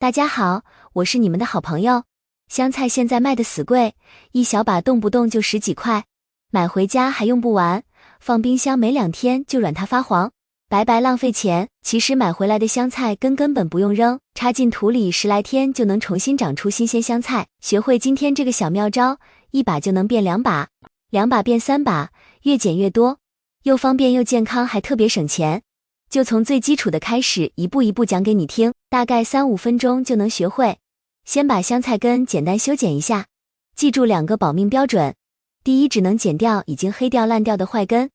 大家好，我是你们的好朋友。香菜现在卖的死贵，一小把动不动就10几块，买回家还用不完，放冰箱没2天就软塌发黄，白白浪费钱。其实买回来的香菜根本不用扔，插进土里10来天就能重新长出新鲜香菜。学会今天这个小妙招，一把就能变2把，2把变3把，越捡越多，又方便又健康，还特别省钱。就从最基础的开始，一步一步讲给你听，大概3-5分钟就能学会。先把香菜根简单修剪一下，记住2个保命标准：第一，只能剪掉已经黑掉烂掉的坏根；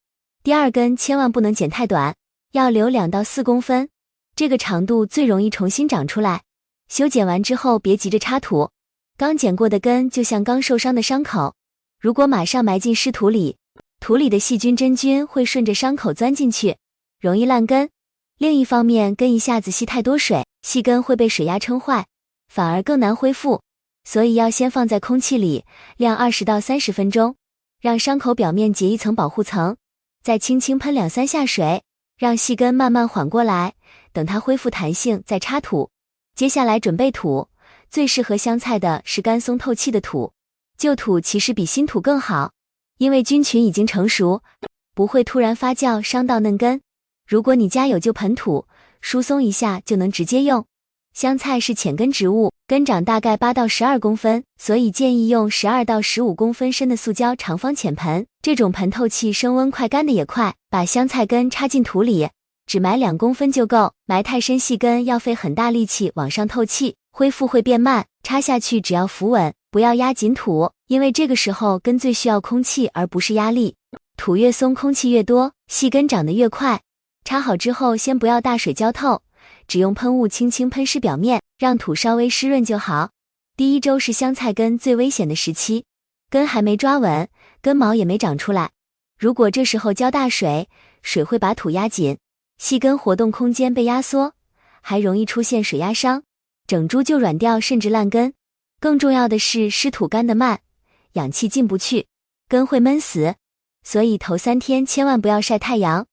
第二，根千万不能剪太短，要留2到4公分，这个长度最容易重新长出来。修剪完之后别急着插土，刚剪过的根就像刚受伤的伤口，如果马上埋进湿土里，土里的细菌真菌会顺着伤口钻进去，容易烂根。另一方面，根一下子吸太多水，细根会被水压撑坏，反而更难恢复，所以要先放在空气里晾20到30分钟，让伤口表面结一层保护层，再轻轻喷2-3下水，让细根慢慢缓过来，等它恢复弹性再插土。接下来准备土，最适合香菜的是干松透气的土，旧土其实比新土更好，因为菌群已经成熟，不会突然发酵伤到嫩根。如果你家有旧盆土，疏松一下就能直接用。香菜是浅根植物，根长大概8到12公分，所以建议用12到15公分深的塑胶长方浅盆，这种盆透气升温快，干的也快。把香菜根插进土里，只埋2公分就够，埋太深细根要费很大力气往上透气，恢复会变慢。插下去只要扶稳，不要压紧土，因为这个时候根最需要空气而不是压力，土越松空气越多，细根长得越快。插好之后先不要大水浇透，只用喷雾轻轻喷湿表面，让土稍微湿润就好。第1周是香菜根最危险的时期，根还没抓稳，根毛也没长出来，如果这时候浇大水，水会把土压紧，细根活动空间被压缩，还容易出现水压伤，整株就软掉甚至烂根。更重要的是湿土干得慢，氧气进不去，根会闷死，所以头3天千万不要晒太阳，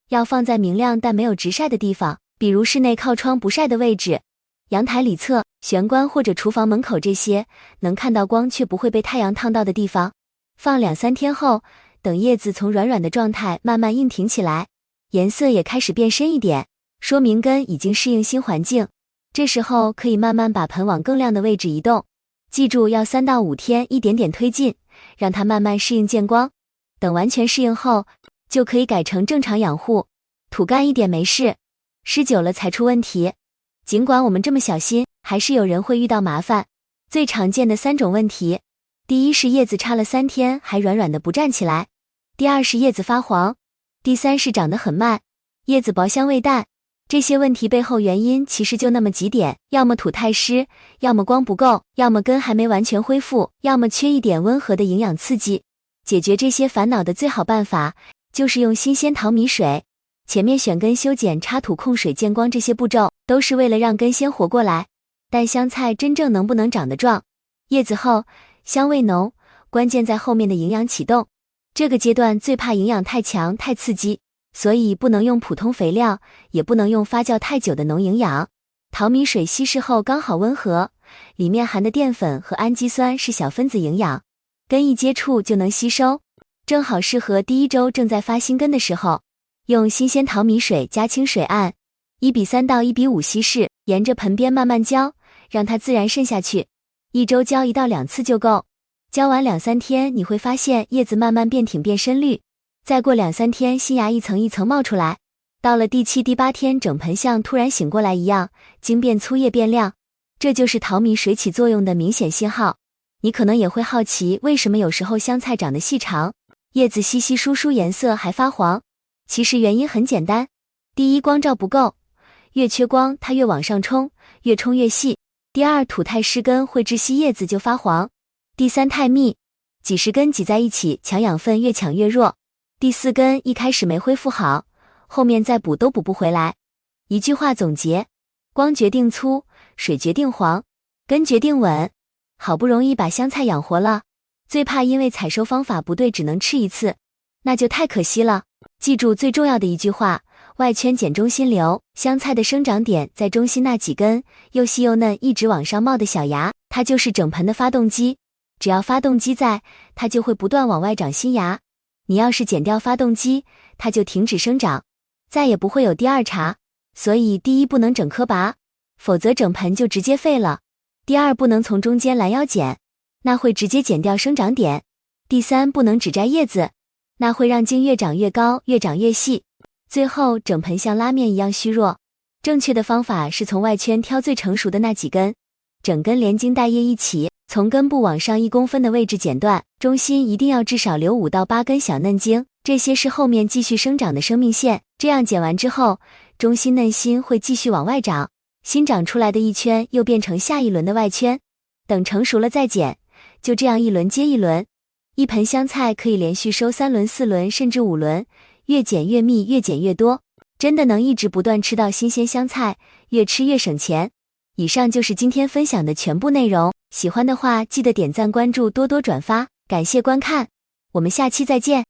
要放在明亮但没有直晒的地方，比如室内靠窗不晒的位置，阳台里侧、玄关或者厨房门口这些能看到光却不会被太阳烫到的地方。放2-3天后，等叶子从软软的状态慢慢硬挺起来，颜色也开始变深一点，说明根已经适应新环境。这时候可以慢慢把盆往更亮的位置移动，记住要3到5天一点点推进，让它慢慢适应见光。等完全适应后，就可以改成正常养护，土干一点没事，湿久了才出问题。尽管我们这么小心，还是有人会遇到麻烦。最常见的3种问题：第1是叶子插了3天还软软的不站起来；第2是叶子发黄；第3是长得很慢，叶子薄香味淡。这些问题背后原因其实就那么几点，要么土太湿，要么光不够，要么根还没完全恢复，要么缺一点温和的营养刺激。解决这些烦恼的最好办法就是用新鲜淘米水。前面选根、修剪、插土、控水、见光这些步骤都是为了让根先活过来，但香菜真正能不能长得壮，叶子厚，香味浓，关键在后面的营养启动。这个阶段最怕营养太强太刺激，所以不能用普通肥料，也不能用发酵太久的浓营养。淘米水稀释后刚好温和，里面含的淀粉和氨基酸是小分子营养，根一接触就能吸收，正好适合第1周正在发新根的时候。用新鲜淘米水加清水按1:3到1:5稀释，沿着盆边慢慢浇，让它自然渗下去。1周浇1到2次就够。浇完2-3天，你会发现叶子慢慢变挺变深绿，再过2-3天，新芽一层一层冒出来。到了第7、第8天，整盆像突然醒过来一样，茎变粗叶变亮，这就是淘米水起作用的明显信号。你可能也会好奇，为什么有时候香菜长得细长，叶子稀稀疏疏，颜色还发黄？其实原因很简单：第1，光照不够，越缺光它越往上冲，越冲越细；第2，土太湿，根会窒息，叶子就发黄；第3，太密，几十根挤在一起抢养分，越抢越弱；第4，根一开始没恢复好，后面再补都补不回来。一句话总结：光决定粗，水决定黄，根决定稳。好不容易把香菜养活了，最怕因为采收方法不对只能吃1次，那就太可惜了。记住最重要的一句话：外圈剪中心流，香菜的生长点在中心那几根又细又嫩一直往上冒的小芽，它就是整盆的发动机。只要发动机在，它就会不断往外长新芽。你要是剪掉发动机，它就停止生长，再也不会有第二茬。所以第一不能整棵拔，否则整盆就直接废了。第二不能从中间拦腰剪，那会直接剪掉生长点。第三不能只摘叶子，那会让茎越长越高，越长越细。最后整盆像拉面一样虚弱。正确的方法是从外圈挑最成熟的那几根，整根连茎带叶一起，从根部往上1公分的位置剪断，中心一定要至少留5到8根小嫩茎，这些是后面继续生长的生命线。这样剪完之后，中心嫩心会继续往外长，新长出来的一圈又变成下一轮的外圈，等成熟了再剪，就这样一轮接一轮。一盆香菜可以连续收3轮、4轮甚至5轮，越剪越密，越剪越多，真的能一直不断吃到新鲜香菜，越吃越省钱。以上就是今天分享的全部内容，喜欢的话记得点赞关注，多多转发，感谢观看，我们下期再见。